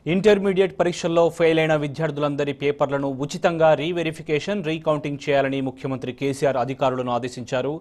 Intermediate పరీక్షల్లో fail అయిన విద్యార్థులందరి పేపర్లను ఉచితంగా రీవెరిఫికేషన్, రీకౌంటింగ్ చేయాలని ముఖ్యమంత్రి కేసీఆర్ అధికారులను ఆదేశించారు.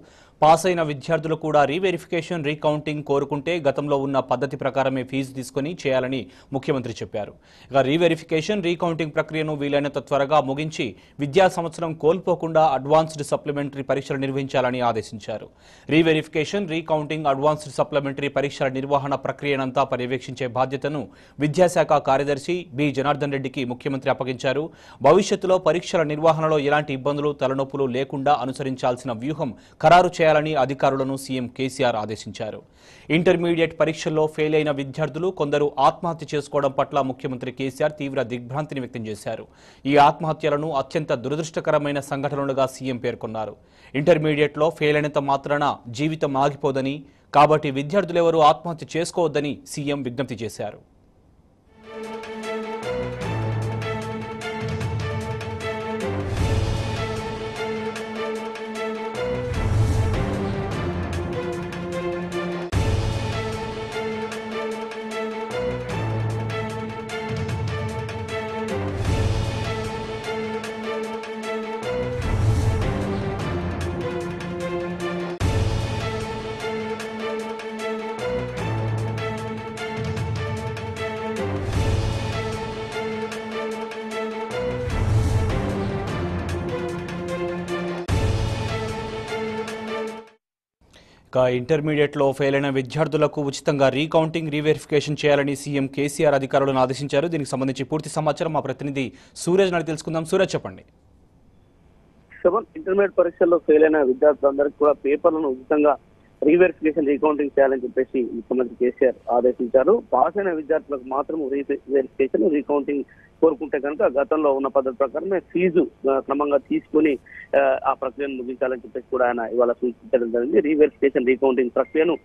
పాస్ అయిన విద్యార్థులు కూడా రీవెరిఫికేషన్, రీకౌంటింగ్ కోరుకుంటే గతంలో ఉన్న పద్ధతి ప్రకారమే ఫీజు తీసుకుని చేయాలని ముఖ్యమంత్రి చెప్పారు. ఇక రీవెరిఫికేషన్, రీకౌంటింగ్ ప్రక్రియను వీలైనంత త్వరగా ముగించి విద్యా సంవత్సరం కోల్పోకుండా అడ్వాన్స్డ్ సప్లిమెంటరీ పరీక్షలు నిర్వహించాలని ఆదేశించారు. రీవెరిఫికేషన్, రీకౌంటింగ్, అడ్వాన్స్డ్ సప్లిమెంటరీ పరీక్షల నిర్వహణ ప్రక్రియనంతా పర్యవేక్షించే బాధ్యతను విద్యాశాఖ కార్యదర్శి బి జనార్దన్ రెడ్డికి ముఖ్యమంత్రి అప్పగించారు. భవిష్యత్తులో పరీక్షల నిర్వహణలో ఎలాంటి ఇబ్బందులు, తలనొప్పులు లేకుండా అనుసరించాల్సిన వ్యూహం ఖరారు చేయాలని అధికారులను సీఎం కేసీఆర్ ఆదేశించారు. ఇంటర్మీడియట్ పరీక్షల్లో ఫెయిల్ అయిన విద్యార్థులు కొందరు ఆత్మహత్య చేసుకోవడం పట్ల ముఖ్యమంత్రి కేసీఆర్ తీవ్ర దిగ్భ్రాంతిని వ్యక్తం చేశారు. ఈ ఆత్మహత్యలను అత్యంత దురదృష్టకరమైన సంఘటనలుగా సీఎం పేర్కొన్నారు. ఇంటర్మీడియట్లో ఫెయిల్ అయినంత మాత్రాన జీవితం ఆగిపోదని, కాబట్టి విద్యార్థులెవరూ ఆత్మహత్య చేసుకోవద్దని సీఎం విజ్ఞప్తి చేశారు. ఇంటర్మీడియట్లో ఫెయిల్ అయిన విద్యార్థులకు ఉచితంగా రీకౌంటింగ్, రీవెరిఫికేషన్ చేయాలని సీఎం కేసీఆర్ అధికారులను ఆదేశించారు. దీనికి సంబంధించి పూర్తి సమాచారం మా ప్రతినిధి సూరజ్ నాడు తెలుసుకుందాం. సూరజ్, చెప్పండి. ఇంటర్మీడియట్ పరీక్షల్లో ఫెయిల్ అయిన విద్యార్థులందరికీ కూడా పేపర్లను ఉచితంగా రీవెరిఫికేషన్, రీకౌంటింగ్ చేయాలని చెప్పేసి ముఖ్యమంత్రి కేసీఆర్ ఆదేశించారు. పాస్ అయిన విద్యార్థులకు మాత్రం రీవెరిఫికేషన్, రీకౌంటింగ్ కోరుకుంటే కనుక గతంలో ఉన్న పద్ధతి ప్రకారమే ఫీజు క్రమంగా తీసుకుని ఆ ప్రక్రియను ముగించాలని చెప్పేసి కూడా ఆయన ఇవాళ సూచించడం జరిగింది. రీవెరిఫికేషన్, రీకౌంటింగ్ ప్రక్రియను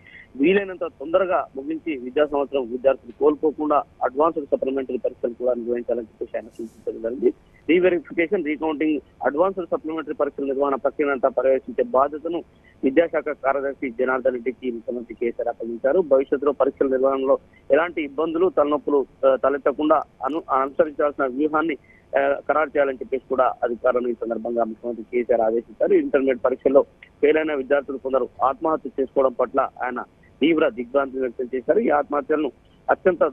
వీలైనంత తొందరగా ముగించి విద్యా సంవత్సరం విద్యార్థులు కోల్పోకుండా అడ్వాన్స్డ్ సప్లిమెంటరీ పరీక్షలు కూడా నిర్వహించాలని చెప్పేసి ఆయన సూచించడం జరిగింది. రీవెరిఫికేషన్, రీకౌంటింగ్, అడ్వాన్స్డ్ సప్లిమెంటరీ పరీక్షల నిర్వహణ ప్రక్రియనంతా పర్యవేక్షించే బాధ్యతను విద్యాశాఖ కార్యదర్శి జనార్దన్ రెడ్డికి ముఖ్యమంత్రి కేసీఆర్ అప్పగించారు. భవిష్యత్తులో పరీక్షల నిర్వహణలో ఎలాంటి ఇబ్బందులు, తలనొప్పులు తలెత్తకుండా అనుసరించాల్సిన వ్యూహాన్ని ఖరారు చేయాలని చెప్పేసి కూడా అధికారులను ఈ సందర్భంగా ముఖ్యమంత్రి కేసీఆర్ ఆదేశించారు. ఇంటర్మీడియట్ పరీక్షల్లో ఫెయిల్ అయిన విద్యార్థులు కొందరు ఆత్మహత్య చేసుకోవడం పట్ల ఆయన తీవ్ర దిగ్భ్రాంతి వ్యక్తం చేశారు. ఈ ఆత్మహత్యలను అత్యంత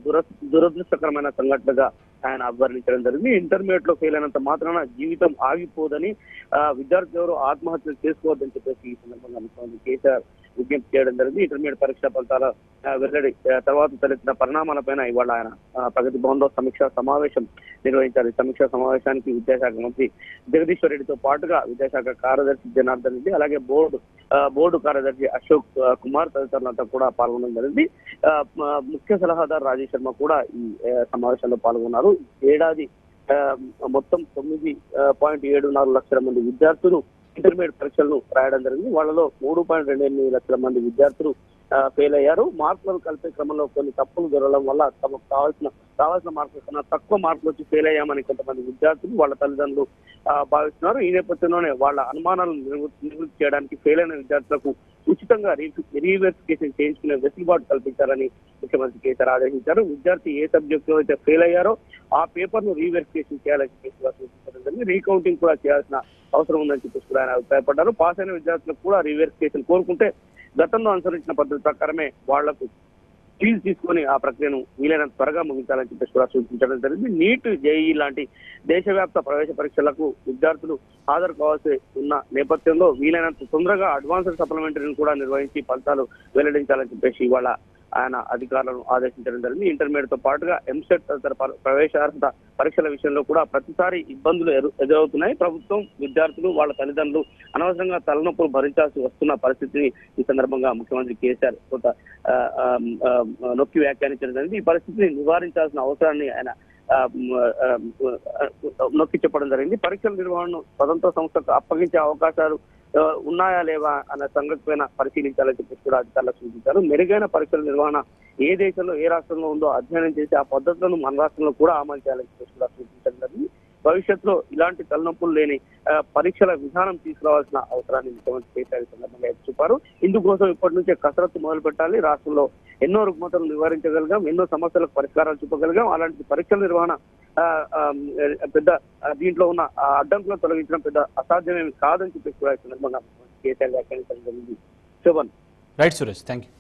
దురదృష్టకరమైన సంఘటనగా ఆయన అభివర్ణించడం జరిగింది. ఇంటర్మీడియట్ లో ఫెయిల్ అయినంత మాత్రాన జీవితం ఆగిపోదని, విద్యార్థులు ఎవరు ఆత్మహత్యలు చేసుకోవద్దని చెప్పేసి ఈ సందర్భంగా ముఖ్యమంత్రి కేసీఆర్ విజ్ఞప్తి చేయడం జరిగింది. ఇంటర్మీడియట్ పరీక్ష ఫలితాల వెల్లడి తర్వాత తలెత్తిన పరిణామాలపైన ఇవాళ ఆయన ప్రగతి భవన్ లో సమీక్షా సమావేశం నిర్వహించారు. ఈ సమీక్షా సమావేశానికి విద్యాశాఖ మంత్రి జగదీశ్వర్ రెడ్డితో పాటుగా విద్యాశాఖ కార్యదర్శి జనార్దన్ రెడ్డి, అలాగే బోర్డు కార్యదర్శి అశోక్ కుమార్ తదితరులంతా కూడా పాల్గొనడం జరిగింది. ముఖ్య సలహాదారు రాజేష్ శర్మ కూడా ఈ సమావేశంలో పాల్గొన్నారు. ఏడాది మొత్తం 9.74 లక్షల మంది విద్యార్థులు ఇంటర్మీడియట్ పరీక్షలను రాయడం జరిగింది. వాళ్ళలో 3.28 లక్షల మంది విద్యార్థులు ఫెయిల్ అయ్యారు. మార్కులను కలిపే క్రమంలో కొన్ని తప్పులు జరగడం వల్ల తమకు కావాల్సిన మార్కుల కన్నా తక్కువ మార్కులు వచ్చి ఫెయిల్ అయ్యామని కొంతమంది విద్యార్థులు, వాళ్ళ తల్లిదండ్రులు భావిస్తున్నారు. ఈ నేపథ్యంలోనే వాళ్ళ అనుమానాలను నివృత్తి చేయడానికి ఫెయిల్ అయిన విద్యార్థులకు ఉచితంగా రీవెరిఫికేషన్ చేయించుకునే వెసులుబాటు కల్పించాలని ముఖ్యమంత్రి కేసీఆర్ ఆదేశించారు. విద్యార్థి ఏ సబ్జెక్ట్ లో అయితే ఫెయిల్ అయ్యారో ఆ పేపర్ ను రీవెరిఫికేషన్ చేయాలని చెప్పేసి సూచించడం జరిగింది. రీకౌంటింగ్ కూడా చేయాల్సిన అవసరం ఉందని చెప్పేసి కూడా ఆయన అభిప్రాయపడ్డారు. పాస్ అయిన విద్యార్థులకు కూడా రీవెరిఫికేషన్ కోరుకుంటే గతంలో అనుసరించిన పద్ధతి ప్రకారమే వాళ్లకు ఫీజు తీసుకొని ఆ ప్రక్రియను వీలైనంత త్వరగా ముగించాలని చెప్పేసి కూడా సూచించడం జరిగింది. నీట్, జేఈ లాంటి దేశవ్యాప్త ప్రవేశ పరీక్షలకు విద్యార్థులు హాజరు కావాల్సి ఉన్న నేపథ్యంలో వీలైనంత తొందరగా అడ్వాన్స్డ్ సప్లిమెంటరీని కూడా నిర్వహించి ఫలితాలు వెల్లడించాలని చెప్పేసి ఇవాళ ఆయన అధికారులను ఆదేశించడం జరిగింది. ఇంటర్మీడియట్ తో పాటుగా ఎంసెట్ తదితర ప్రవేశార్హత పరీక్షల విషయంలో కూడా ప్రతిసారి ఇబ్బందులు ఎదురవుతున్నాయి. ప్రభుత్వం, విద్యార్థులు, వాళ్ళ తల్లిదండ్రులు అనవసరంగా తలనొప్పులు భరించాల్సి వస్తున్న పరిస్థితిని ఈ సందర్భంగా ముఖ్యమంత్రి కేసీఆర్ కొంత నొక్కి వ్యాఖ్యానించడం జరిగింది. ఈ పరిస్థితిని నివారించాల్సిన అవసరాన్ని ఆయన నొక్కి చెప్పడం జరిగింది. పరీక్షల నిర్వహణను స్వతంత్ర సంస్థకు అప్పగించే అవకాశాలు ఉన్నాయా లేవా అన్న సంగతి పైన పరిశీలించాలని చెప్పేసి కూడా అధికారులకు సూచించారు. మెరుగైన పరీక్షల నిర్వహణ ఏ దేశంలో, ఏ రాష్ట్రంలో ఉందో అధ్యయనం చేసి ఆ పద్ధతులను మన రాష్ట్రంలో కూడా అమలు చేయాలని చెప్పేసి కూడా సూచించడం జరిగింది. భవిష్యత్తులో ఇలాంటి తలనొప్పులు లేని పరీక్షల విధానం తీసుకురావాల్సిన అవసరాన్ని ముఖ్యమంత్రి కేసీఆర్ సందర్భంగా చూపారు. ఇందుకోసం ఇప్పటి నుంచే కసరత్తు మొదలు పెట్టాలి. రాష్ట్రంలో ఎన్నో రుగ్మతలు నివారించగలిగాం, ఎన్నో సమస్యలకు పరిష్కారాలు చూపగలిగాం. అలాంటి పరీక్షల నిర్వహణ పెద్ద దీంట్లో ఉన్న అడ్డంకులను తొలగించడం పెద్ద అసాధ్యమేమి కాదని చెప్పేసి కూడా ఈ సందర్భంగా కేసీఆర్ వ్యాఖ్యానించడం జరిగింది. Shobhan. Right Suresh, thank you.